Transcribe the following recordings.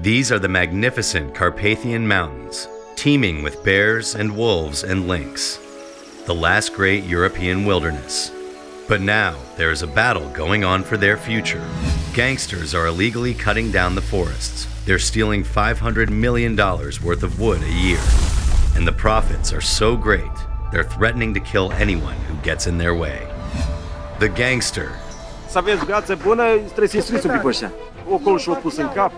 These are the magnificent Carpathian Mountains, teeming with bears and wolves and lynx, the last great European wilderness. But now there is a battle going on for their future. Gangsters are illegally cutting down the forests. They're stealing $500 million worth of wood a year. And the profits are so great, they're threatening to kill anyone who gets in their way. The gangster. Să aveți viață bună, trebuie să-i scriți un pic pe ăștia. Ocol și-o pus în cap.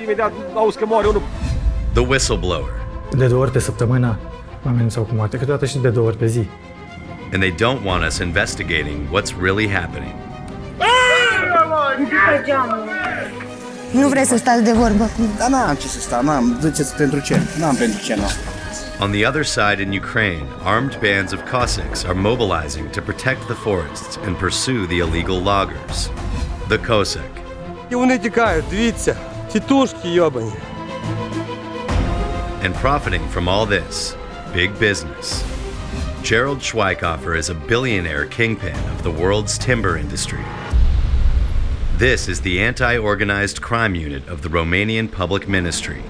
Imediat auzi că moare unul. The whistleblower. De 2 ori pe săptămână oamenii s-au cu moarte, câteodată și de 2 ori pe zi. And they don't want us investigating what's really happening. Nu vrei să stați de vorbă cu... Da, n-am ce să stau, n-am. Ziceți pentru ce? N-am pentru ce, nu. On the other side in Ukraine, armed bands of Cossacks are mobilizing to protect the forests and pursue the illegal loggers. The Cossack. І вони тікають, дивіться, тітушки йобані. And profiting from all this, big business. Gerald Schweighofer is a billionaire kingpin of the world's timber industry. This is the anti-organized crime unit of the Romanian Public Ministry.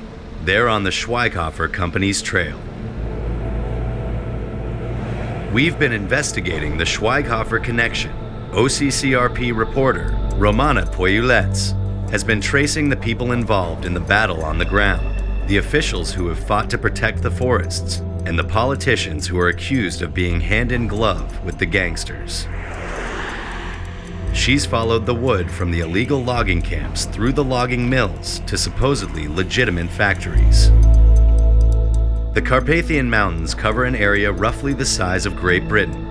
They're on the Schweighofer company's trail. We've been investigating the Schweighofer connection. OCCRP reporter Romana Poiuleț has been tracing the people involved in the battle on the ground, the officials who have fought to protect the forests, and the politicians who are accused of being hand in glove with the gangsters. She's followed the wood from the illegal logging camps through the logging mills to supposedly legitimate factories. The Carpathian Mountains cover an area roughly the size of Great Britain.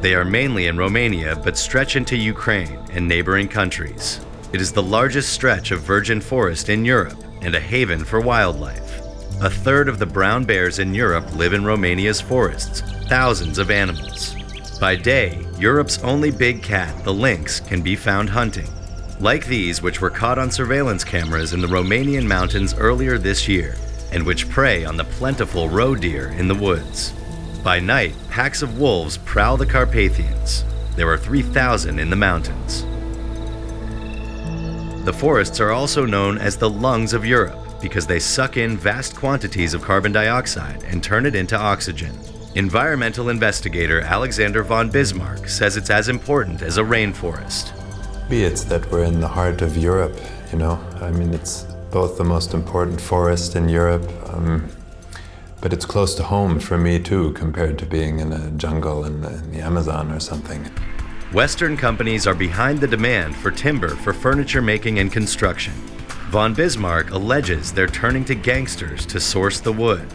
They are mainly in Romania but stretch into Ukraine and neighboring countries. It is the largest stretch of virgin forest in Europe and a haven for wildlife. A third of the brown bears in Europe live in Romania's forests, thousands of animals. By day, Europe's only big cat, the lynx, can be found hunting, like these which were caught on surveillance cameras in the Romanian mountains earlier this year, and which prey on the plentiful roe deer in the woods. By night, packs of wolves prowl the Carpathians. There are 3,000 in the mountains. The forests are also known as the lungs of Europe because they suck in vast quantities of carbon dioxide and turn it into oxygen. Environmental investigator Alexander von Bismarck says it's as important as a rainforest. Maybe it's that we're in the heart of Europe, you know? I mean, it's both the most important forest in Europe, but it's close to home for me too, compared to being in a jungle in the Amazon or something. Western companies are behind the demand for timber for furniture making and construction. Von Bismarck alleges they're turning to gangsters to source the wood.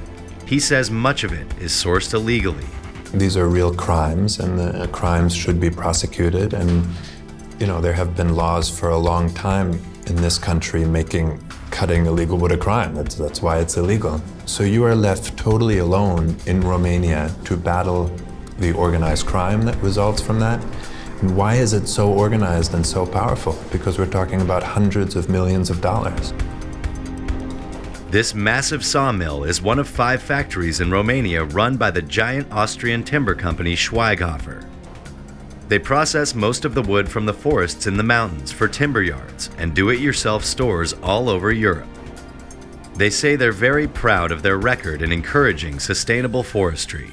He says much of it is sourced illegally. These are real crimes, and the crimes should be prosecuted. And, you know, there have been laws for a long time in this country making cutting illegal wood a crime. That's why it's illegal. So you are left totally alone in Romania to battle the organized crime that results from that. And why is it so organized and so powerful? Because we're talking about hundreds of millions of dollars. This massive sawmill is one of 5 factories in Romania run by the giant Austrian timber company Schweighofer. They process most of the wood from the forests in the mountains for timber yards and do-it-yourself stores all over Europe. They say they're very proud of their record in encouraging sustainable forestry.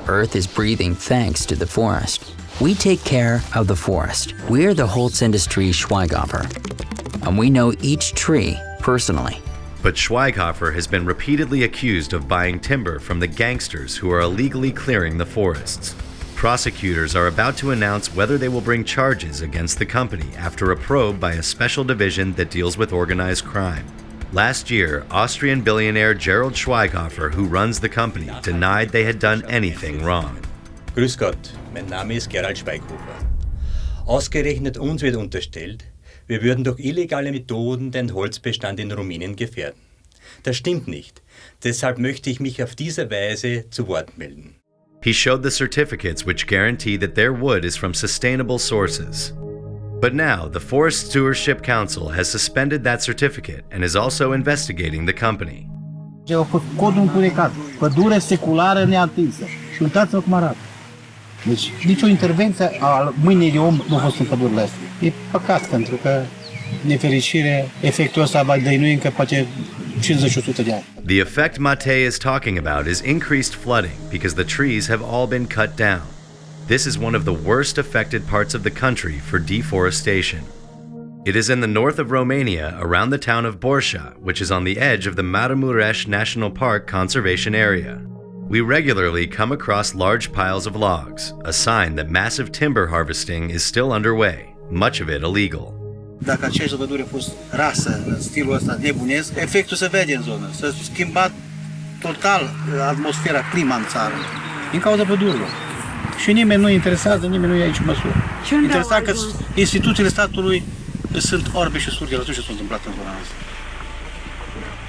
Earth is breathing thanks to the forest. We take care of the forest. We're the Holzindustrie Schweighofer, and we know each tree personally. But Schweighofer has been repeatedly accused of buying timber from the gangsters who are illegally clearing the forests. Prosecutors are about to announce whether they will bring charges against the company after a probe by a special division that deals with organized crime. Last year, Austrian billionaire Gerald Schweighofer, who runs the company, denied they had done anything wrong. Grüß Gott, mein Name ist Gerald Schweighofer. Ausgerechnet uns wird unterstellt, wir würden durch illegale Methoden den Holzbestand in Rumänien gefährden. Das stimmt nicht. Deshalb möchte ich mich auf diese Weise zu Wort melden. He showed the certificates which guarantee that their wood is from sustainable sources. But now, the Forest Stewardship Council has suspended that certificate and is also investigating the company. A fost codul întunecat, pădure seculară neatinsă. Și uitați-vă cum arată. Deci, nicio intervenție a mâinii de om nu a fost în pădurile astea. E păcat, pentru că nefericire, efectul ăsta va dăinui încă poate 50-100 de ani. The effect Matei is talking about is increased flooding because the trees have all been cut down. This is one of the worst affected parts of the country for deforestation. It is in the north of Romania, around the town of Borșa, which is on the edge of the Maramureș National Park Conservation Area. We regularly come across large piles of logs, a sign that massive timber harvesting is still underway, much of it illegal. Dacă această pădure a fost rasă în stilul ăsta nebunesc, efectul se vede în zonă. S-a schimbat total atmosfera, clima în țară, din cauza pădurilor. Și nimeni nu interesează, nimeni nu ia aici măsură. Interesant că instituțiile statului sunt orbe și surde la tot ce s-a întâmplat în zona asta.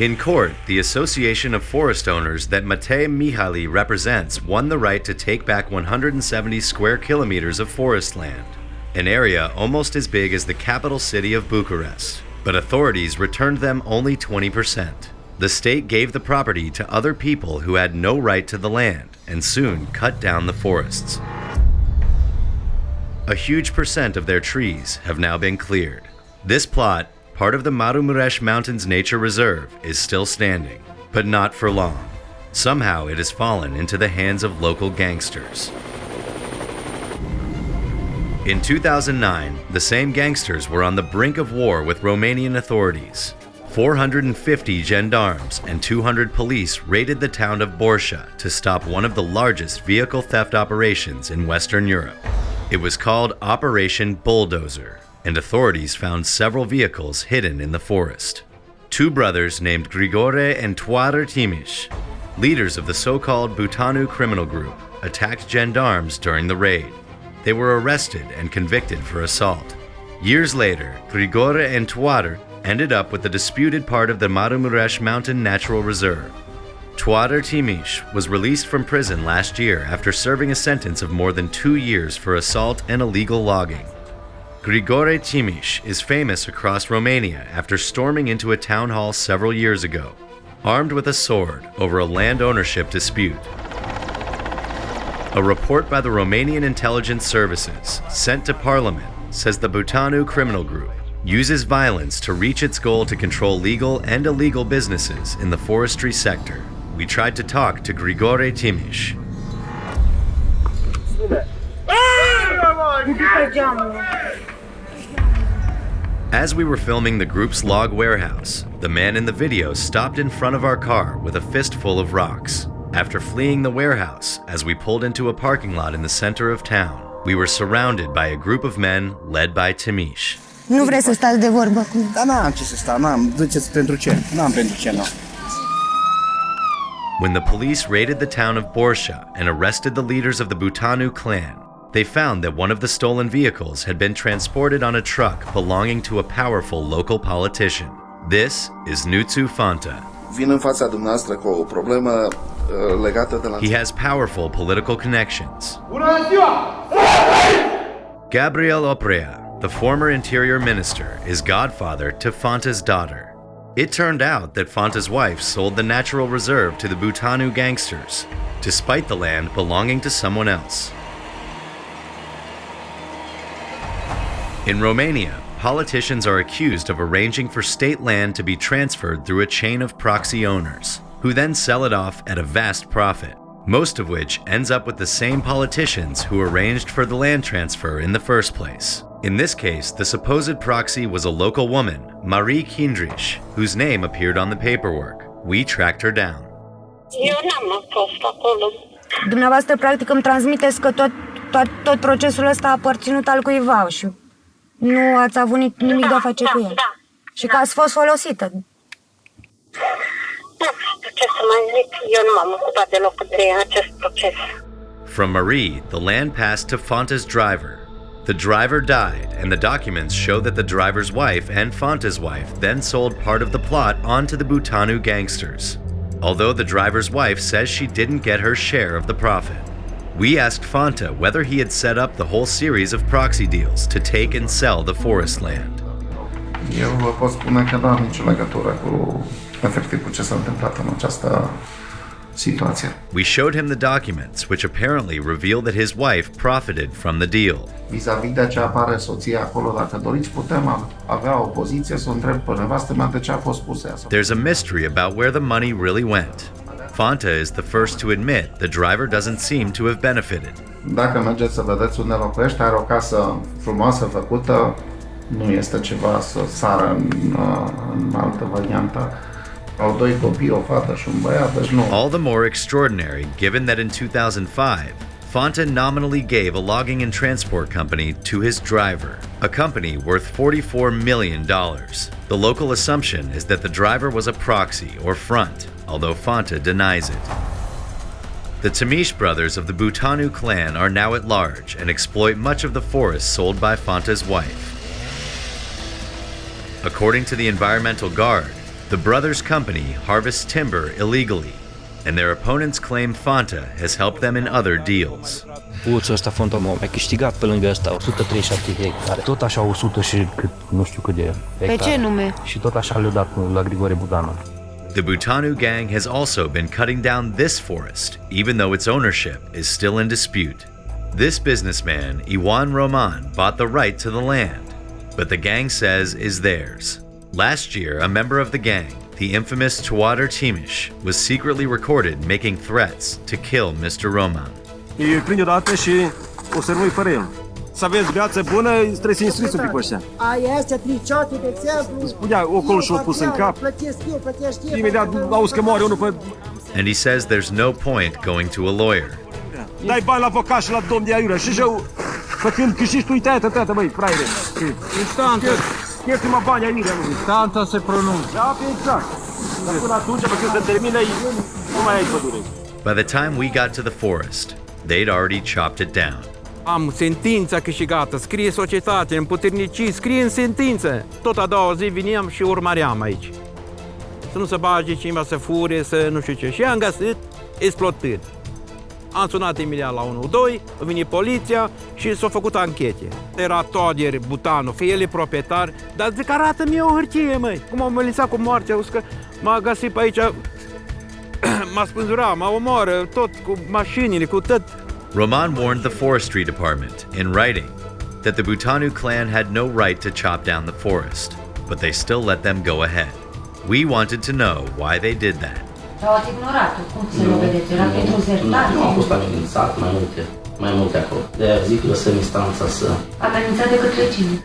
In court, the Association of Forest Owners that Matei Mihaly represents won the right to take back 170 square kilometers of forest land, an area almost as big as the capital city of Bucharest, but authorities returned them only 20%. The state gave the property to other people who had no right to the land and soon cut down the forests. A huge percent of their trees have now been cleared. This plot, part of the Maramureș Mountains Nature Reserve, is still standing, but not for long. Somehow it has fallen into the hands of local gangsters. In 2009, the same gangsters were on the brink of war with Romanian authorities. 450 gendarmes and 200 police raided the town of Borșa to stop one of the largest vehicle theft operations in Western Europe. It was called Operation Bulldozer, and authorities found several vehicles hidden in the forest. Two brothers named Grigore and Toader Timiș, leaders of the so-called Butanu criminal group, attacked gendarmes during the raid. They were arrested and convicted for assault. Years later, Grigore and Toader ended up with the disputed part of the Maramureș Mountain Natural Reserve. Toader Timiș was released from prison last year after serving a sentence of more than 2 years for assault and illegal logging. Grigore Timiș is famous across Romania after storming into a town hall several years ago, armed with a sword over a land ownership dispute. A report by the Romanian intelligence services sent to parliament says the Butanu criminal group uses violence to reach its goal to control legal and illegal businesses in the forestry sector. We tried to talk to Grigore Timiș. As we were filming the group's log warehouse, the man in the video stopped in front of our car with a fistful of rocks. After fleeing the warehouse, as we pulled into a parking lot in the center of town, we were surrounded by a group of men led by Timiș. Nu vrei să stați de vorbă cu mine? Dar n-am ce să stau, n-am. Ziceți pentru ce? N-am pentru ce, nu. When the police raided the town of Borșa and arrested the leaders of the Butanu clan, they found that one of the stolen vehicles had been transported on a truck belonging to a powerful local politician. This is Nuțu Fanta. Vin în fața dumneavoastră cu o problemă legată de la... He has powerful political connections. Gabriel Oprea, the former interior minister, is godfather to Fanta's daughter. It turned out that Fanta's wife sold the natural reserve to the Butanu gangsters, despite the land belonging to someone else. In Romania, politicians are accused of arranging for state land to be transferred through a chain of proxy owners, who then sell it off at a vast profit, most of which ends up with the same politicians who arranged for the land transfer in the first place. In this case, the supposed proxy was a local woman, Marie Kindriș, whose name appeared on the paperwork. We tracked her down. Eu n-am fost acolo. Dumneavoastră, practic, îmi transmiteți că tot procesul ăsta a aparținut al cuiva și nu ați avut nimic de a face cu el. Da. Și că ați fost folosită. Nu știu ce să mai zic, eu nu m-am ocupat deloc de acest proces. From Marie, the land passed to Fanta's driver. The driver died, and the documents show that the driver's wife and Fanta's wife then sold part of the plot onto the Butanu gangsters, although the driver's wife says she didn't get her share of the profit. We asked Fanta whether he had set up the whole series of proxy deals to take and sell the forest land. Eu vă pot spune că nu am nicio legătură cu efectiv cu ce s-a întâmplat în această situația. We showed him the documents, which apparently reveal that his wife profited from the deal. Vis-a-vis de ce apare soția acolo, dacă doriți, putem avea o poziție să o întreb pe nevastă mea de ce a fost pusă ea. There's a mystery about where the money really went. Fanta is the first to admit the driver doesn't seem to have benefited. Dacă mergeți să vedeți unde locuiește, are o casă frumoasă făcută, nu este ceva să sară în altă variantă. Au doi copii, o fată și un băiat, deci nu. All the more extraordinary given that in 2005, Fanta nominally gave a logging and transport company to his driver, a company worth $44 million. The local assumption is that the driver was a proxy or front, although Fanta denies it. The Tamish brothers of the Bhutanu clan are now at large and exploit much of the forest sold by Fanta's wife. According to the Environmental Guard, the brothers' company harvests timber illegally, and their opponents claim Fanta has helped them in other deals. Uțul ăsta Fanta a câștigat pe lângă ăsta 137 de hectare, tot așa 100 și cât, nu știu cât de hectare. Pe ce nume? Și tot așa le-a dat la Grigore Budanu. The Bhutanu gang has also been cutting down this forest, even though its ownership is still in dispute. This businessman, Iwan Roman, bought the right to the land, but the gang says is theirs. Last year, a member of the gang, the infamous Tuadar Timish, was secretly recorded making threats to kill Mr. Roman. Îi prinde odată și o să rămâi fără el. Să aveți viață bună, trebuie să instruiți un pic pe ăștia. Aia astea triciote, de exemplu. Spunea, ocolo și-o pus în cap. Imediat auzi că moare unul pe... And he says there's no point going to a lawyer. Dai bani la avocat și la domn de aiurea și eu, pe când câștigi tu, tătă, băi, fraiere. Instantă. Cheltuie-mă bani aiurea. Instantă se pronunță. Da, exact. Dar până atunci, pe când se termină, nu mai ai pădure. By the time we got to the forest, they'd already chopped it down. Am sentința câștigată, scrie societate, împuternicii, scrie în sentință. Tot a doua zi vineam și urmăream aici. Să nu se bage cineva să fure, să nu știu ce. Și am găsit explodând. Am sunat imediat la 112, a venit poliția și s-a făcut anchete. Era Toader Butanu, că el e proprietar, dar zic, arată-mi o hârtie, măi. Cum am amenințat cu moartea, au zis că m-a găsit pe aici, m-a spânzurat, m-a omoară, tot cu mașinile, cu tot. Roman warned the forestry department, in writing, that the Bhutanu clan had no right to chop down the forest, but they still let them go ahead. We wanted to know why they did that. Ați ignorat-o, cum să nu vedeți? Era pentru zertare. Nu, au fost amenințat mai multe acolo. De-aia zic, lăsăm instanța să... Amenințat de către cine?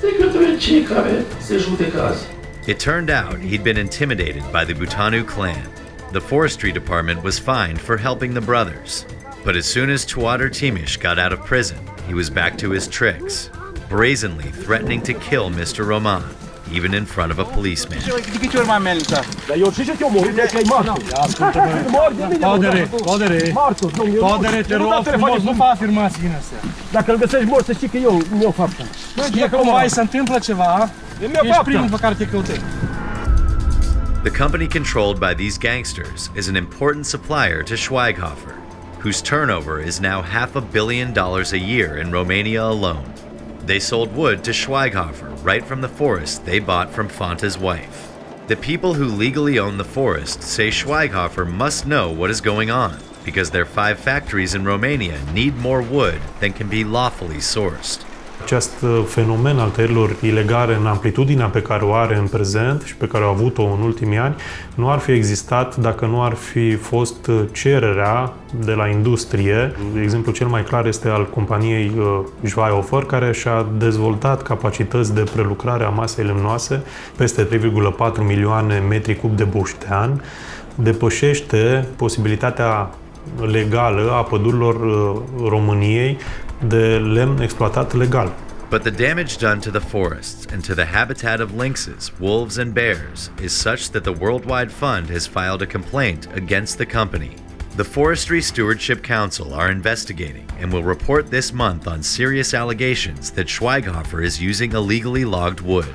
De către cei care se judecă azi. It turned out he'd been intimidated by the Bhutanu clan. The forestry department was fined for helping the brothers. But as soon as Tuadar Timish got out of prison, he was back to his tricks, brazenly threatening to kill Mr. Roman, even in front of a policeman. De câte ori m-am amenințat? Dar eu ce te omori? De că-i Martu. Codere, te rog frumos, nu fac afirmații din astea. Dacă îl găsești mort, să știi că eu mi-o faptă. E cumva se întâmplă ceva, ești primul pe care te căutăm. The company controlled by these gangsters is an important supplier to Schweighofer, whose turnover is now $500 million a year in Romania alone. They sold wood to Schweighofer right from the forest they bought from Fanta's wife. The people who legally own the forest say Schweighofer must know what is going on because their 5 factories in Romania need more wood than can be lawfully sourced. Acest fenomen al tăierilor ilegale în amplitudinea pe care o are în prezent și pe care au avut-o în ultimii ani nu ar fi existat dacă nu ar fi fost cererea de la industrie. Exemplul cel mai clar este al companiei Schweighofer, care și-a dezvoltat capacități de prelucrare a masei lemnoase, peste 3,4 milioane metri cub de buștean, depășește posibilitatea legală a pădurilor României de lemn exploatat legal. But the damage done to the forests and to the habitat of lynxes, wolves, and bears is such that the Worldwide Fund has filed a complaint against the company. The Forestry Stewardship Council are investigating and will report this month on serious allegations that Schweighofer is using illegally logged wood.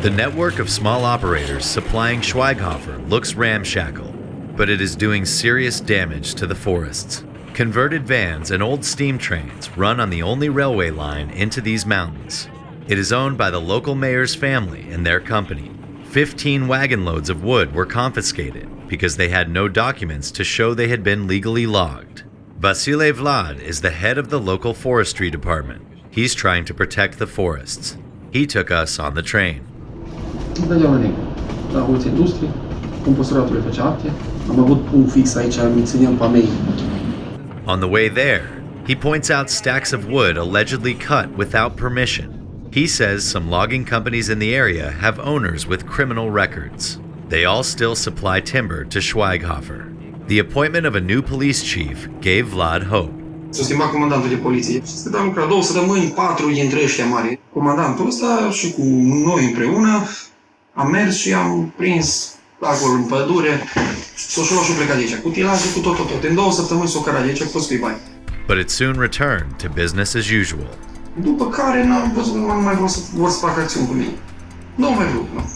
The network of small operators supplying Schweighofer looks ramshackle, but it is doing serious damage to the forests. Converted vans and old steam trains run on the only railway line into these mountains. It is owned by the local mayor's family and their company. 15 wagon loads of wood were confiscated because they had no documents to show they had been legally logged. Vasile Vlad is the head of the local forestry department. He's trying to protect the forests. He took us on the train. La Holzindustrie, composteratul făcea apte. Am avut un fix aici, îl țineam pe mei. On the way there, he points out stacks of wood allegedly cut without permission. He says some logging companies in the area have owners with criminal records. They all still supply timber to Schweighofer. The appointment of a new police chief gave Vlad hope. S-a schimbat comandantul de poliție și stăteam a lucrat 2 săptămâni, 4 dintre ăștia mari. Comandantul ăsta și cu noi împreună am mers și am prins acolo în pădure, s-o și plecat de aici, cu tilaje, cu tot. În 2 săptămâni s-o cărat de aici, cu scui bani. But it soon returned to business as usual. După care n-am văzut, nu mai vreau să vor să fac acțiuni cu mine. Nu mai vreau, nu.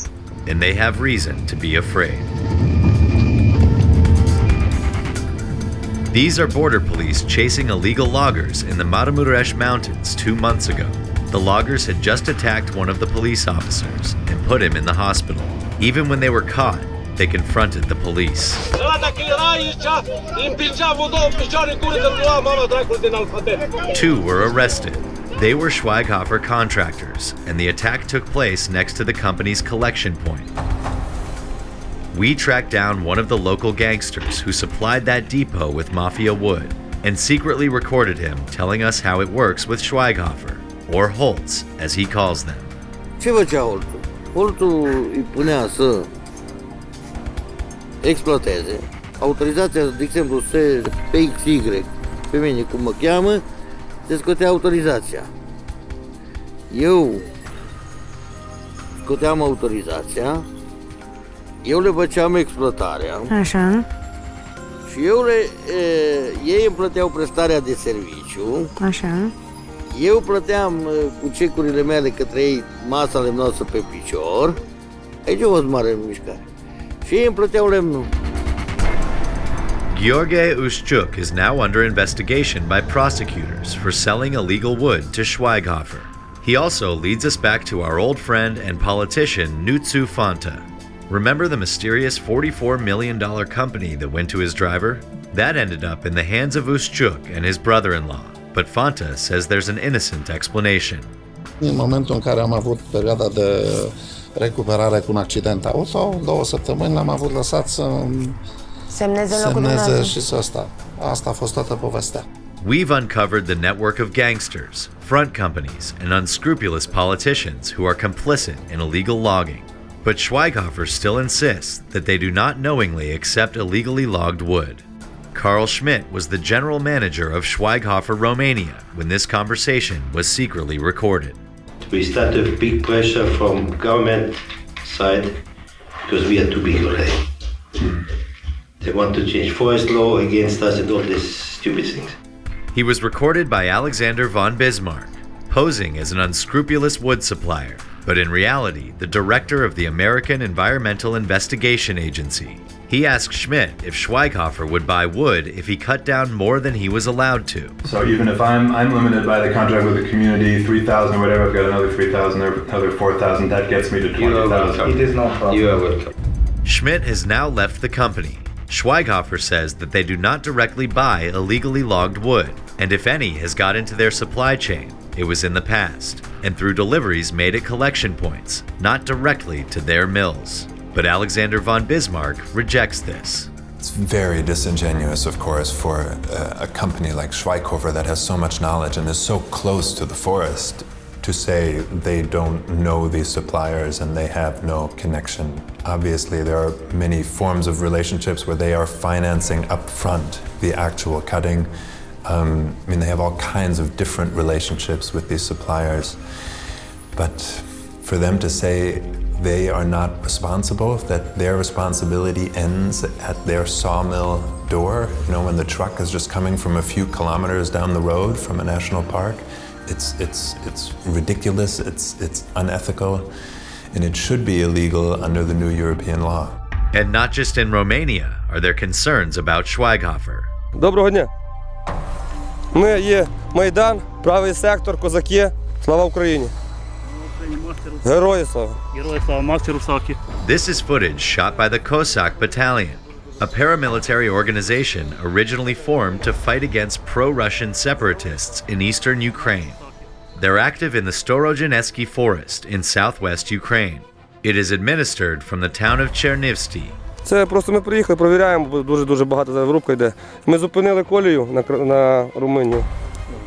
And they have reason to be afraid. These are border police chasing illegal loggers in the Maramuresh Mountains 2 months ago. The loggers had just attacked one of the police officers and put him in the hospital. Even when they were caught, they confronted the police. Two were arrested. They were Schweighofer contractors, and the attack took place next to the company's collection point. We tracked down one of the local gangsters who supplied that depot with mafia wood and secretly recorded him telling us how it works with Schweighofer, or Holz, as he calls them. Ce făcea Holzul? Holzul îi punea să exploateze. Autorizația, de exemplu, PXY, pe mine cum mă cheamă, se scotea autorizația. Eu scoteam autorizația, eu le făceam exploatarea. Așa. Și ei îmi plăteau prestarea de serviciu. Așa. Eu plăteam cu cecurile mele către ei masa lemnoasă pe picior. Aici o mare mișcare. Și ei îmi plăteau lemnul. Gheorghe Ushchuk is now under investigation by prosecutors for selling illegal wood to Schweighofer. He also leads us back to our old friend and politician Nutsu Fanta. Remember the mysterious $44 million company that went to his driver? That ended up in the hands of Ushchuk and his brother-in-law, but Fanta says there's an innocent explanation. În momentul în care am avut perioada de recuperare cu un accident auto, 2 săptămâni l-am avut lăsat să semneze și să asta. Asta a fost toată povestea. We've uncovered the network of gangsters, front companies, and unscrupulous politicians who are complicit in illegal logging. But Schweighofer still insists that they do not knowingly accept illegally logged wood. Carl Schmidt was the general manager of Schweighofer, Romania, when this conversation was secretly recorded. We started big pressure from government side because we are too big already. They want to change forest law against us and all these stupid things. He was recorded by Alexander von Bismarck, posing as an unscrupulous wood supplier, but in reality, the director of the American Environmental Investigation Agency. He asked Schmidt if Schweighofer would buy wood if he cut down more than he was allowed to. So even if I'm limited by the contract with the community, 3,000 or whatever, I've got another 3,000 or another 4,000, that gets me to 20,000. It is no problem. You are welcome. Schmidt has now left the company. Schweighofer says that they do not directly buy illegally logged wood, and if any has got into their supply chain, it was in the past, and through deliveries made at collection points, not directly to their mills. But Alexander von Bismarck rejects this. It's very disingenuous, of course, for a company like Schweighofer that has so much knowledge and is so close to the forest to say they don't know these suppliers and they have no connection. Obviously, there are many forms of relationships where they are financing up front the actual cutting. They have all kinds of different relationships with these suppliers. But for them to say they are not responsible, that their responsibility ends at their sawmill door, when the truck is just coming from a few kilometers down the road from a national park, it's ridiculous, it's unethical, and it should be illegal under the new European law. And not just in Romania are there concerns about Schweighofer. Доброго дня. Ми є Майдан, правий сектор, козаки. Слава Україні. Герої слава. Герої слава, мастер русалки. This is footage shot by the Cossack battalion, a paramilitary organization originally formed to fight against pro-Russian separatists in eastern Ukraine. They're active in the Storozhenetsky forest in southwest Ukraine. It is administered from the town of Chernivtsi. Це просто ми приїхали, перевіряємо, бо дуже багато вирубка йде. Ми зупинили колію на Румунію.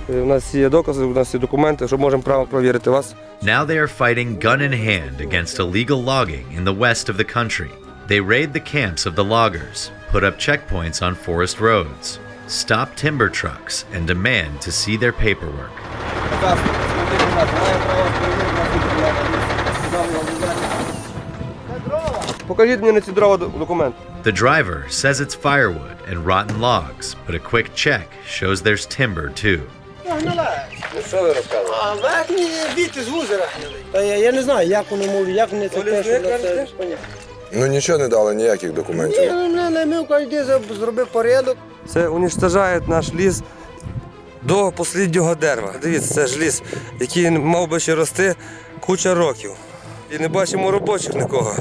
У нас є докази, у нас є документи, що можемо право перевірити вас. Now they are fighting gun in hand against illegal logging in the west of the country. They raid the camps of the loggers, put up checkpoints on forest roads, stop timber trucks, and demand to see their paperwork. Покажіть мені ці дрова документ. The driver says it's firewood and rotten logs, but a quick check shows there's timber too. Що ви розказуєте? А верхні біти з вузера. Я не знаю, як вони можуть, як вони це те, що Ну нічого не дали, ніяких документів. Ми кожен зробив порядок. Це уничтожає наш ліс до останнього дерева. Дивіться, це ж ліс, який мав би ще рости куча років. І не бачимо робочих нікого.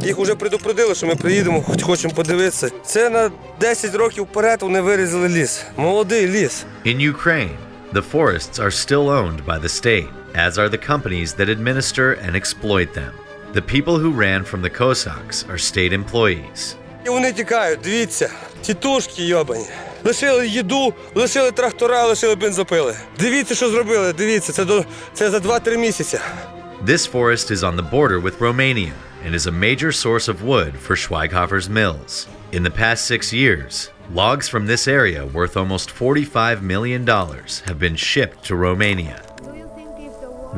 Їх вже предупредили, що ми приїдемо, хочемо подивитися. Це на 10 років вперед вони вирізали ліс. Молодий ліс. In Ukraine, the forests are still owned by the state, as are the companies that administer and exploit them. The people who ran from the Cossacks are state employees. І вони тікають, дивіться, тітушки йобані. Лишили їду, лишили трактора, лишили бензопили. Дивіться, що зробили, дивіться, це за 2-3 місяці. This forest is on the border with Romania and is a major source of wood for Schweighofer's mills. In the past 6 years, logs from this area worth almost $45 million have been shipped to Romania.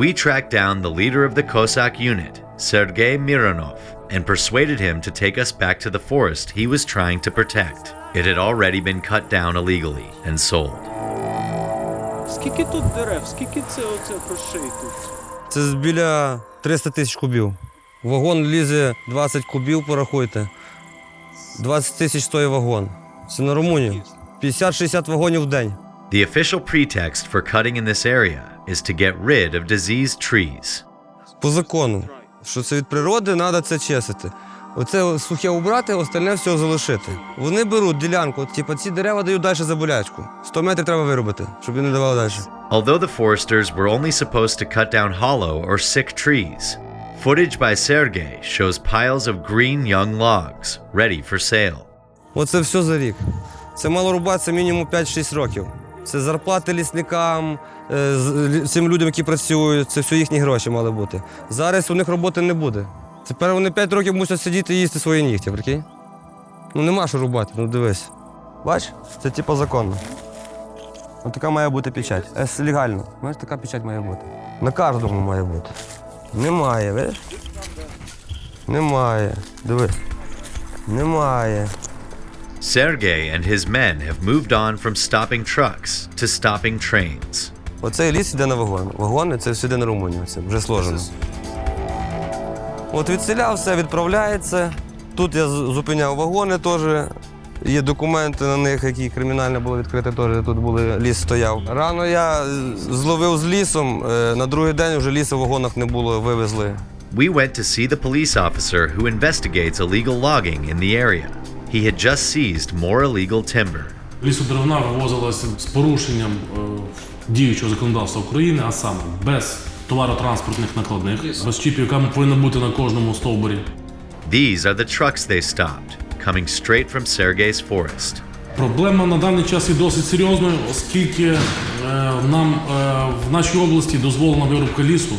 We tracked down the leader of the Cossack unit, Sergei Mironov, and persuaded him to take us back to the forest he was trying to protect. It had already been cut down illegally and sold. Скільки тут дерев, скільки це грошей тут? Це біля 300 тисяч кубів. Вагон лізе 20 кубів, порахуйте. 20 тисяч стоїть вагон. Це на Румунію. 50-60 вагонів в день. The official pretext for cutting in this area is to get rid of diseased trees. По закону, що це від природи, треба це чистити. Оце сухе убрати, остальне все залишити. Вони беруть ділянку, типу ці дерева дають далі за болячку. 100 метрів треба виробити, щоб вони не давали далі. Although the foresters were only supposed to cut down hollow or sick trees, footage by Sergei shows piles of green young logs, ready for sale. Оце все за рік. Це мало рубатися мінімум 5-6 років. Це зарплати лісникам, цим людям, які працюють, це все їхні гроші мали бути. Зараз у них роботи не буде. Тепер вони 5 років мусять сидіти і їсти свої нігті, прикинь? Ну нема що рубати, ну дивись. Бач, це типу законно. Ось така має бути печать. Це легально. Знаєш, така печать має бути. На кожному має бути. Немає, видиш? Немає. Дивись. Немає. Sergei and his men have moved on from stopping trucks to stopping trains. Оцей ліс йде на вагон. Вагони – це все йде на Румунію, це вже сложено. От відселяв, все відправляється. Тут я зупиняв вагони теж. Є документи на них, які кримінально було відкрите, теж тут ліс стояв. Рано я зловив з лісом, на другий день вже лісу в вагонах не було, вивезли. We went to see the police officer who investigates illegal logging in the area. He had just seized more illegal timber. Лісодеревина вивозилася з порушенням діючого законодавства України, а саме без товаротранспортних накладних, без чіпів, яка повинна бути на кожному стовбурі. These are the trucks they stopped, coming straight from Sergei's forest. Проблема на даний час є досить серйозною, оскільки нам в нашій області дозволена вирубка лісу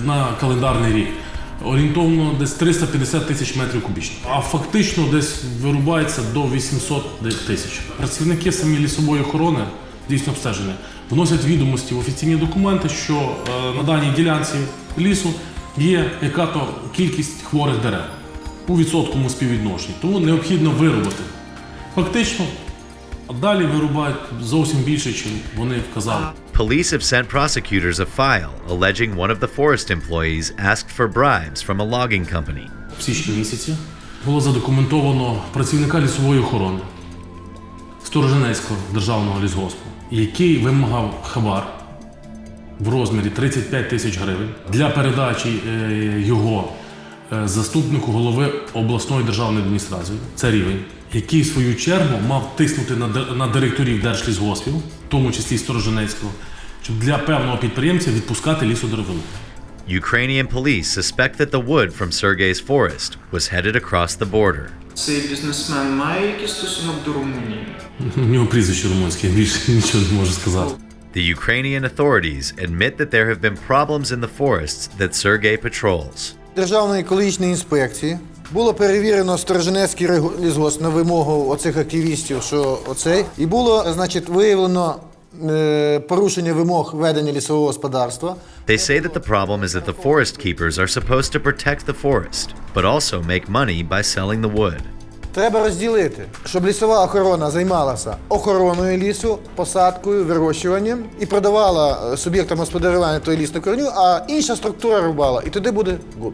на календарний рік. Орієнтовно десь 350 тисяч метрів кубічних. А фактично десь вирубається до 800 тисяч. Працівники самі лісової охорони, дійсно обстеження, вносять відомості в офіційні документи, що на даній ділянці лісу є яка-то кількість хворих дерев у відсотковому співвідношенні. Тому необхідно вирубати. Фактично, а далі вирубають зовсім більше, ніж вони вказали. Police have sent prosecutors a file alleging one of the forest employees asked for bribes from a logging company. В січні місяці було задокументовано працівника лісової охорони Сторожинецького державного лісгоспу, який вимагав хабар в розмірі 35 тисяч гривень для передачі його заступнику голови обласної державної адміністрації. Це рівень, який в свою чергу мав тиснути на директорів Держлісгоспів, в тому числі Сторожинецького, щоб для певного підприємця відпускати лісодеревину. Ukrainian police suspect that the wood from Sergei's forest was headed across the border. Цей бізнесмен має якийсь стосунок до Румунії? У нього прізвище румунське, більше нічого не можу сказати. The Ukrainian authorities admit that there have been problems in the forests that Sergei patrols. Державної екологічної інспекції було перевірено Сторожинецький лісгосп на вимогу оцих активістів, що оцей, і було, значить, виявлено порушення вимог ведення лісового господарства. They say that the problem is that the forest keepers are supposed to protect the forest, but also make money by selling the wood. Треба розділити, щоб лісова охорона займалася охороною лісу, посадкою, вирощуванням і продавала суб'єктам господарювання той ліс на кореню, а інша структура рубала, і тоді буде good.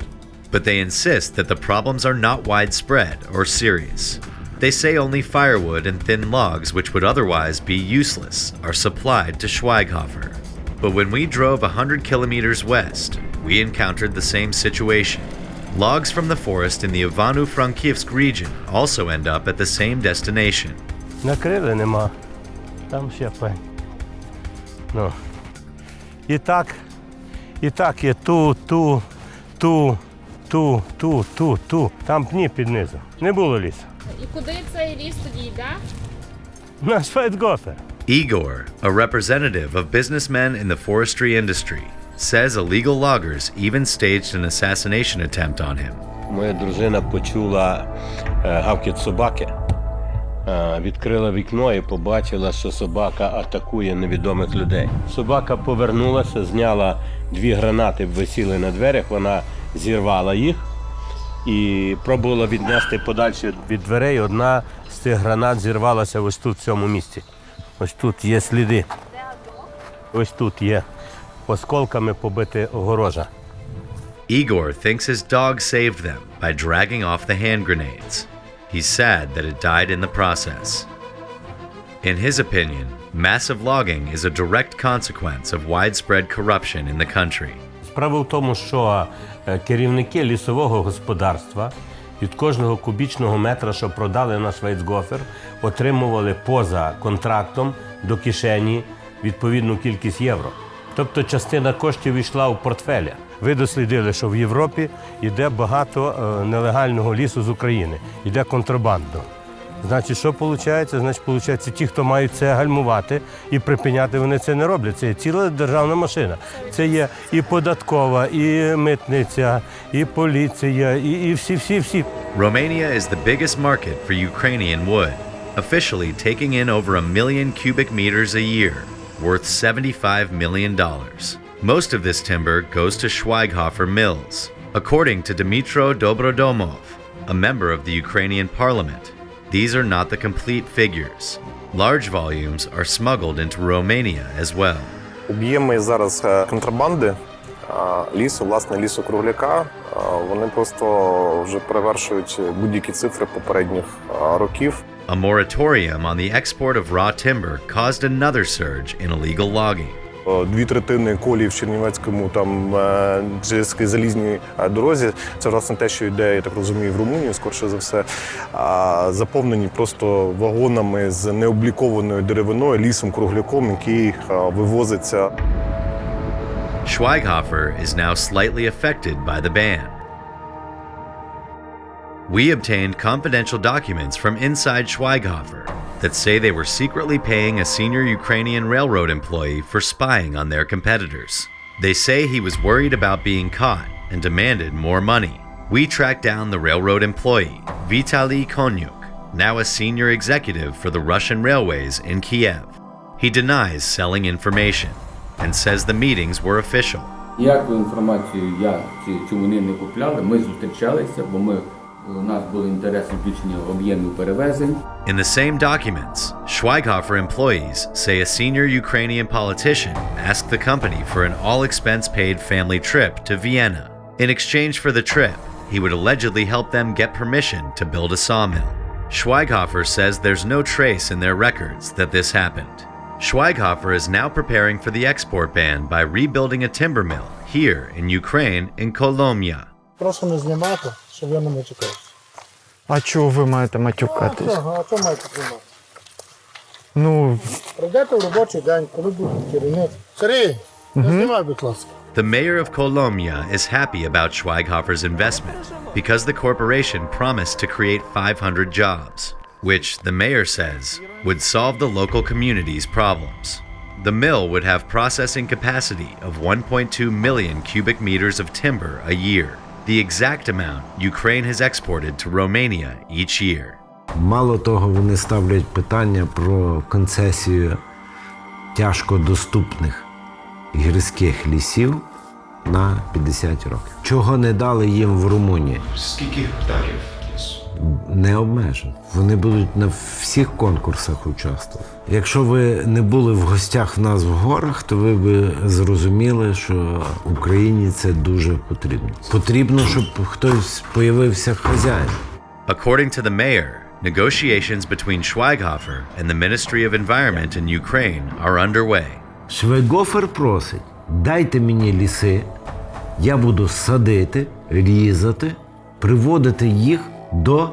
But they insist that the problems are not widespread or serious. They say only firewood and thin logs, which would otherwise be useless, are supplied to Schweighofer. But when we drove 100 kilometers west, we encountered the same situation. Logs from the forest in the Ivano-Frankivsk region also end up at the same destination. Накрили нема. Там ще пень. Ну. І так є ту. Там пні під низом. Не було лісу. І куди цей ліс тоді йде? На Schweighofer. Igor, a representative of businessmen in the forestry industry, says illegal loggers even staged an assassination attempt on him. Моя дружина почула гавкіт собаки, відкрила вікно і побачила, що собака атакує невідомих людей. Собака повернулася, зняла 2 гранати, висіли на дверях, вона зірвала їх і пробувала віднести подальше від дверей. Одна з цих гранат зірвалася ось тут, в цьому місці. Ось тут є сліди. Ось тут є осколками побита огорожа. Igor thinks his dog saved them by dragging off the hand grenades. He's sad that it died in the process. In his opinion, massive logging is a direct consequence of widespread corruption in the country. Справа в тому, що керівники лісового господарства від кожного кубічного метра, що продали на Schweighofer, отримували поза контрактом до кишені відповідну кількість євро. Тобто частина коштів йшла у портфеля. Ви дослідили, що в Європі йде багато нелегального лісу з України, йде контрабандно. Значить, що виходить? Значить, виходить, ті, хто мають це гальмувати і припиняти, вони це не роблять. Це є ціла державна машина. Це є і податкова, і митниця, і поліція, і всі. Romania is the biggest market for Ukrainian wood, officially taking in over 1 million cubic meters a year, worth $75 million. Most of this timber goes to Schweighofer mills, according to Dmytro Dobrodomov, a member of the Ukrainian parliament. These are not the complete figures. Large volumes are smuggled into Romania as well. Об'єми зараз контрабанди лісу, власне, лісу-кругляка, вони просто вже перевершують будь-які цифри попередніх років. A moratorium on the export of raw timber caused another surge in illegal logging. 2/3 колії в Чернівецькому Джеській залізній дорозі. Це, власне, те, що йде, я так розумію, в Румунію, скорше за все, заповнені просто вагонами з необлікованою деревиною, лісом-кругляком, який вивозиться. Schweighofer is now slightly affected by the ban. We obtained confidential documents from inside Schweighofer that say they were secretly paying a senior Ukrainian railroad employee for spying on their competitors. They say he was worried about being caught and demanded more money. We tracked down the railroad employee, Vitaly Konyuk, now a senior executive for the Russian railways in Kiev. He denies selling information and says the meetings were official. Ніяку інформацію я чи вони не купляли, ми зустрічалися, бо у нас були інтереси збільшення об'ємів перевезень. In the same documents, Schweighofer employees say a senior Ukrainian politician asked the company for an all-expense-paid family trip to Vienna. In exchange for the trip, he would allegedly help them get permission to build a sawmill. Schweighofer says there's no trace in their records that this happened. Schweighofer is now preparing for the export ban by rebuilding a timber mill here in Ukraine in Kolomia. Прошу не знімати, щоб я не матюкався. А чого ви маєте матюкатись? А чого маєте знімати? Ну, Прийдете в робочий день, коли буде керівник. Сергій, не знімай, будь ласка. The mayor of Kolomia is happy about Schweighofer's investment because the corporation promised to create 500 jobs, which the mayor says would solve the local community's problems. The mill would have processing capacity of 1.2 million cubic meters of timber a year, the exact amount Ukraine has exported to Romania each year. Мало того, вони ставлять питання про концесію тяжко доступних гірських лісів на 50 років. Чого не дали їм в Румунії? Скільки гектарів лісу? Не обмежено. Вони будуть на всіх конкурсах участвувати. Якщо ви не були в гостях в нас в горах, то ви б зрозуміли, що Україні це дуже потрібно. Потрібно, щоб хтось появився хазяїн. According to the mayor, negotiations between Schweighofer and the Ministry of Environment in Ukraine are underway. Швайгофер просить, дайте мені ліси, я буду садити, різати, приводити їх до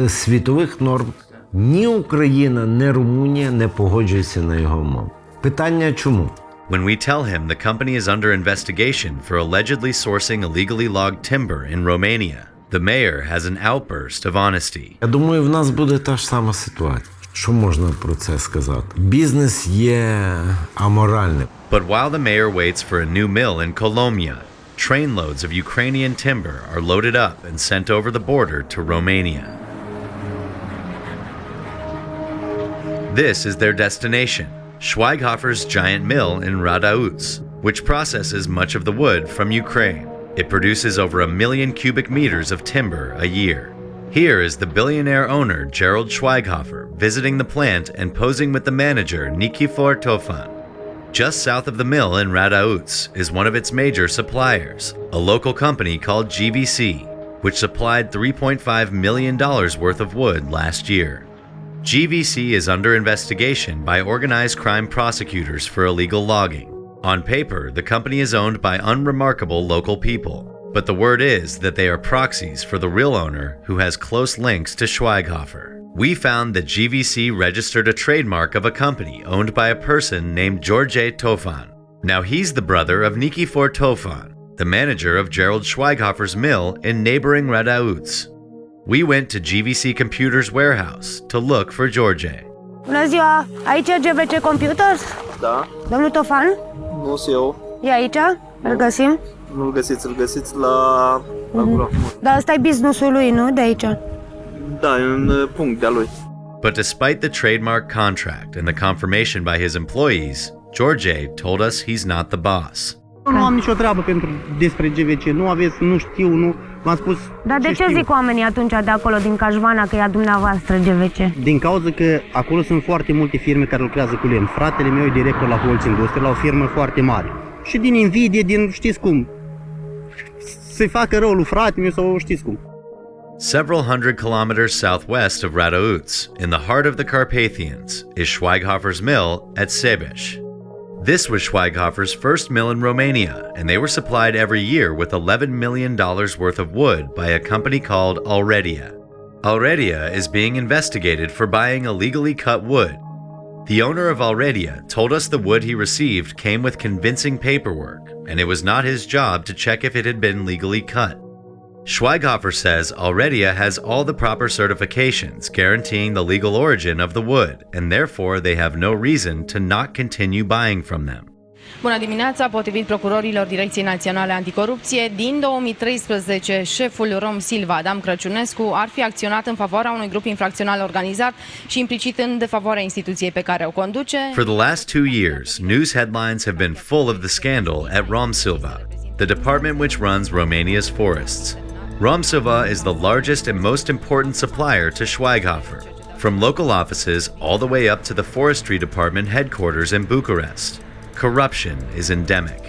світових норм. Ні Україна, ні Румунія не погоджуються на його умови. Питання чому? When we tell him the company is under investigation for allegedly sourcing illegally logged timber in Romania, the mayor has an outburst of honesty. Я думаю, в нас буде та ж сама ситуація. Що можна про це сказати? Бізнес є аморальним. But while the mayor waits for a new mill in Kolomia, trainloads of Ukrainian timber are loaded up and sent over the border to Romania. This is their destination, Schweighofer's giant mill in Radauts, which processes much of the wood from Ukraine. It produces over 1 million cubic meters of timber a year. Here is the billionaire owner Gerald Schweighofer visiting the plant and posing with the manager Nikifor Tofan. Just south of the mill in Radauts is one of its major suppliers, a local company called GVC, which supplied $3.5 million worth of wood last year. GVC is under investigation by organized crime prosecutors for illegal logging. On paper, the company is owned by unremarkable local people, but the word is that they are proxies for the real owner who has close links to Schweighofer. We found that GVC registered a trademark of a company owned by a person named George Tofan. Now he's the brother of Nikifor Tofan, the manager of Gerald Schweighofer's mill in neighboring Radauts. We went to GVC Computer's warehouse to look for George. Bună ziua! Aici e GVC Computers? Da. Domnul Tofan? Nu sunt eu. E aici? Îl găsim? Nu-l găsiți, îl găsiți la gura. Dar ăsta e business-ul lui, nu? De aici? Da, e un punct de-a lui. But despite the trademark contract and the confirmation by his employees, George told us he's not the boss. Nu am nicio treabă despre GVC, nu aveți, nu știu, nu v-am spus. Dar de ce zic oamenii atunci de acolo din Cașvana că e a dumneavoastră GVC? Din cauza că acolo sunt foarte multe firme care lucrează cu lemn. Fratele meu e director la Holzindustrie, la o firmă foarte mare. Și din invidie, din știți cum, să-i facă rău lui fratele meu sau știți cum. Several hundred kilometers southwest of Radauts, in the heart of the Carpathians, is Schweighofer's mill at Sebeș. This was Schweighofer's first mill in Romania, and they were supplied every year with $11 million worth of wood by a company called Aurelia. Aurelia is being investigated for buying illegally cut wood. The owner of Aurelia told us the wood he received came with convincing paperwork, and it was not his job to check if it had been legally cut. Schweighofer says Aurelia has all the proper certifications guaranteeing the legal origin of the wood, and therefore they have no reason to not continue buying from them. Bună dimineața! Potrivit procurorilor Direcției Naționale Anticorupție, din 2013, șeful Rom Silva, Adam Crăciunescu, ar fi acționat în favoarea unui grup infracțional organizat și implicit în defavoarea instituției pe care o conduce. For the last 2 years, news headlines have been full of the scandal at Romsilva, the department which runs Romania's forests. Romsilva is the largest and most important supplier to Schweighofer, from local offices all the way up to the forestry department headquarters in Bucharest. Corruption is endemic.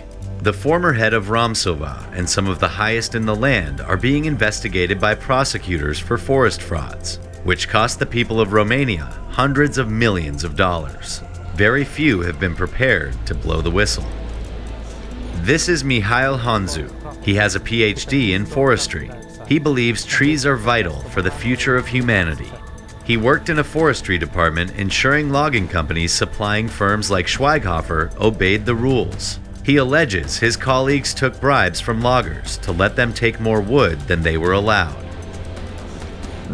The former head of Romsilva and some of the highest in the land are being investigated by prosecutors for forest frauds, which cost the people of Romania hundreds of millions of dollars. very few have been prepared to blow the whistle. This is Mihail Hanzu. He has a PhD in forestry. He believes trees are vital for the future of humanity. He worked in a forestry department ensuring logging companies supplying firms like Schweighofer obeyed the rules. He alleges his colleagues took bribes from loggers to let them take more wood than they were allowed.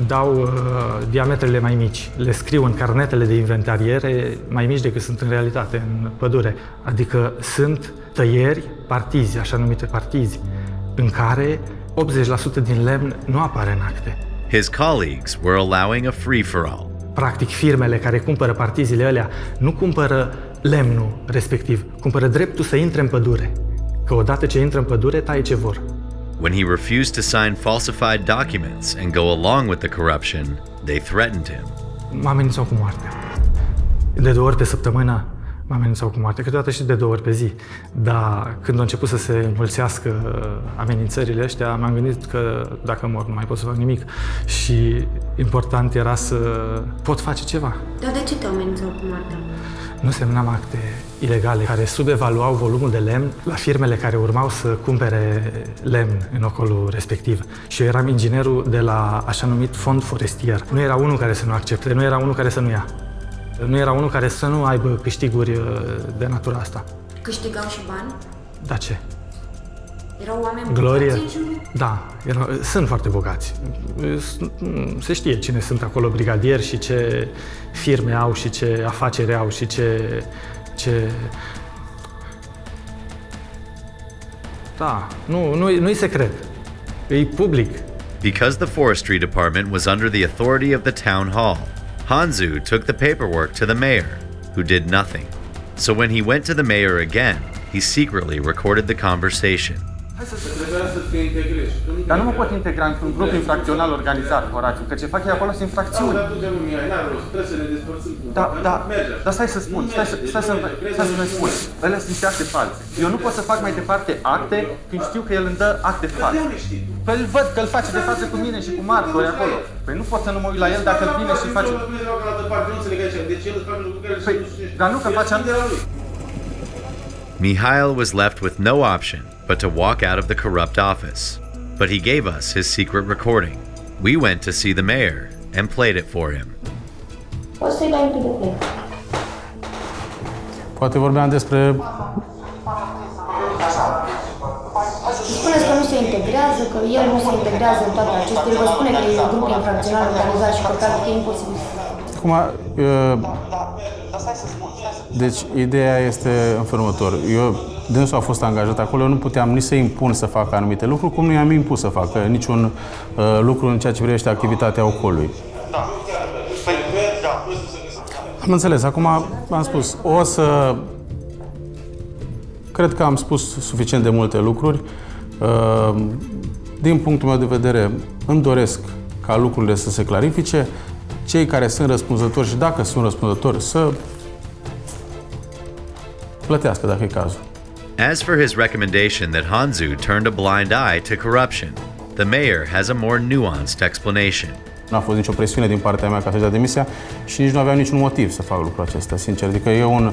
Dau diametrele mai mici. Le scriu în carnetele de inventariere mai mici decât sunt în realitate în pădure. Adică sunt tăieri, partizi, așa numite partizi, în care 80% din lemn nu apare în acte. His colleagues were allowing a free-for-all. Practic, firmele care cumpără partizile alea nu cumpără lemnul respectiv, cumpără dreptul să intre în pădure. Că odată ce intră în pădure, taie ce vor. When he refused to sign falsified documents and go along with the corruption, they threatened him. Mă amenințau cu moartea. De 2 ori pe săptămână mă amenințau cu moartea, câteodată și de 2 ori pe zi. Dar când au început să se înmulțească amenințările astea, m-am gândit că dacă mor nu mai pot să fac nimic. Și important era să pot face ceva. Dar de ce te amenințau cu moartea? Nu semnam acte ilegale care subevaluau volumul de lemn la firmele care urmau să cumpere lemn în ocolul respectiv. Și eu eram inginerul de la așa numit fond forestier. Nu era unul care să nu accepte, nu era unul care să nu ia. Nu era unul care să nu aibă câștiguri de natura asta. Câștigau și bani? Da, ce? Erau oameni Glorie. bogați în jur? Da, sunt foarte bogați. Se știe cine sunt acolo brigadieri și ce firme au și ce afaceri au și ce... Da, nu-i secret. E public. Because the forestry department was under the authority of the town hall, Hanzu took the paperwork to the mayor, who did nothing. So when he went to the mayor again, he secretly recorded the conversation. Dar nu mă pot integra într-un grup infracțional organizat, Horațiu, că ce fac ei acolo sunt infracțiuni. Dar stai să spun, stai să-mi spun. Ele sunt niște acte false. Eu nu pot să fac mai departe acte când știu că el îmi dă acte false. Păi îl văd că îl face de față cu mine și cu martori acolo. Păi nu pot să nu mă uit la el dacă îl vine și face... Păi, dar nu, că face... Mihail was left with no option but to walk out of the corrupt office. But he gave us his secret recording. We went to see the mayor and played it for him. Poți să-i dai un pic de play. Poate vorbeam despre... Spuneți că nu se integrează, că el nu se integrează în toate acestea. El vă spune că e un grup infracțional organizat și că practic e imposibil. Acum, deci, ideea este în felul următor. Dânsul a fost angajat acolo, eu nu puteam nici să impun să facă anumite lucruri, cum nu i-am impus să facă niciun lucru în ceea ce privește activitatea ocolului. Am înțeles. Acum am spus, cred că am spus suficient de multe lucruri. Din punctul meu de vedere, îmi doresc ca lucrurile să se clarifice. Cei care sunt răspunzători și dacă sunt răspunzători să plătească dacă e cazul. As for his recommendation that Hanzu turned a blind eye to corruption, the mayor has a more nuanced explanation. Nu a fost nicio presiune din partea mea ca să-și dea demisia și nici nu aveam niciun motiv să fac lucrul acesta, sincer. Adică eu, un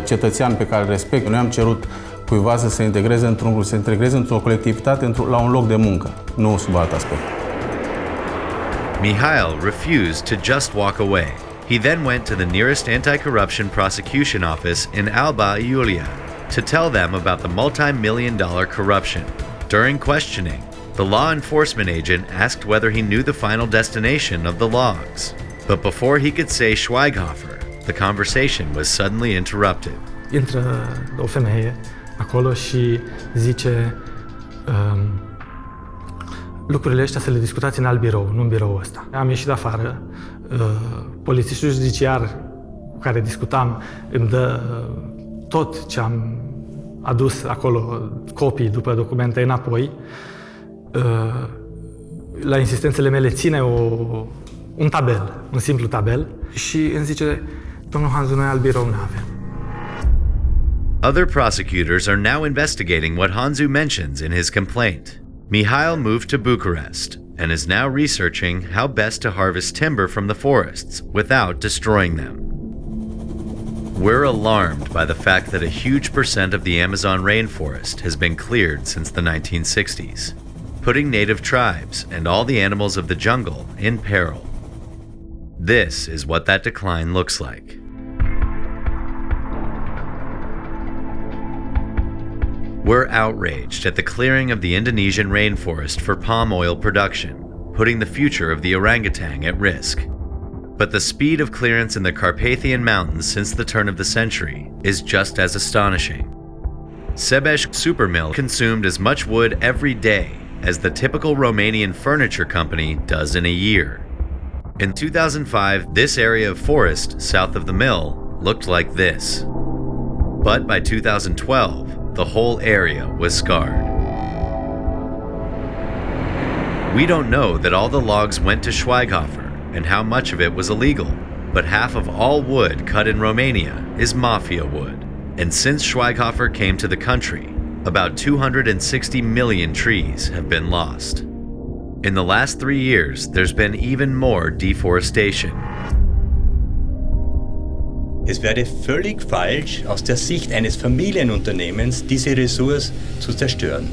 cetățean pe care îl respect, nu i-am cerut cuiva să se integreze într-un grup, să se integreze într-o colectivitate, la un loc de muncă, nu sub alt aspect. Mihail refused to just walk away. He then went to the nearest anti-corruption prosecution office in Alba Iulia to tell them about the multi-million-dollar corruption. During questioning, the law enforcement agent asked whether he knew the final destination of the logs. But before he could say Schweighofer, the conversation was suddenly interrupted. Intră o femeie acolo și zice lucrurile astea să le discutați în alt birou, nu în biroul ăsta. Am ieșit afară, polițistul judiciar cu care discutam îmi dă tot ce am adus acolo, copii după documente înapoi. La insistențele mele ține un tabel, un simplu tabel și îmi zice, domnul Hanzu, noi alt birou nu avem. Other prosecutors are now investigating what Hanzu mentions in his complaint. Mihail moved to Bucharest and is now researching how best to harvest timber from the forests without destroying them. We're alarmed by the fact that a huge percent of the Amazon rainforest has been cleared since the 1960s, putting native tribes and all the animals of the jungle in peril. This is what that decline looks like. We're outraged at the clearing of the Indonesian rainforest for palm oil production, putting the future of the orangutan at risk. But the speed of clearance in the Carpathian Mountains since the turn of the century is just as astonishing. Sebeș Supermill consumed as much wood every day as the typical Romanian furniture company does in a year. In 2005, this area of forest south of the mill looked like this. But by 2012, the whole area was scarred. We don't know that all the logs went to Schweighofer and how much of it was illegal, but half of all wood cut in Romania is mafia wood. And since Schweighofer came to the country, about 260 million trees have been lost. In the last 3 years, there's been even more deforestation. Es wäre völlig falsch, aus der Sicht eines Familienunternehmens diese Ressource zu zerstören.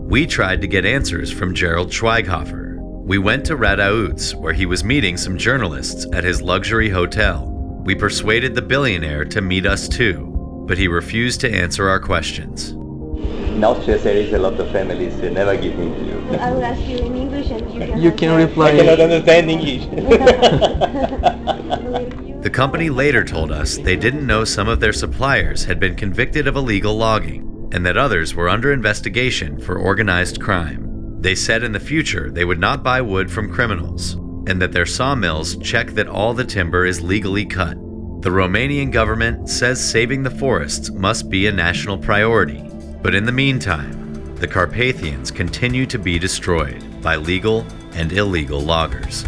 We tried to get answers from Gerald Schweighofer. We went to Radauts, where he was meeting some journalists at his luxury hotel. We persuaded the billionaire to meet us too, but he refused to answer our questions. In Austria, there is a lot of families that never give me to you. I will ask you in English and You can reply. I cannot understand English. The company later told us they didn't know some of their suppliers had been convicted of illegal logging and that others were under investigation for organized crime. They said in the future they would not buy wood from criminals and that their sawmills check that all the timber is legally cut. The Romanian government says saving the forests must be a national priority, but in the meantime, the Carpathians continue to be destroyed by legal and illegal loggers.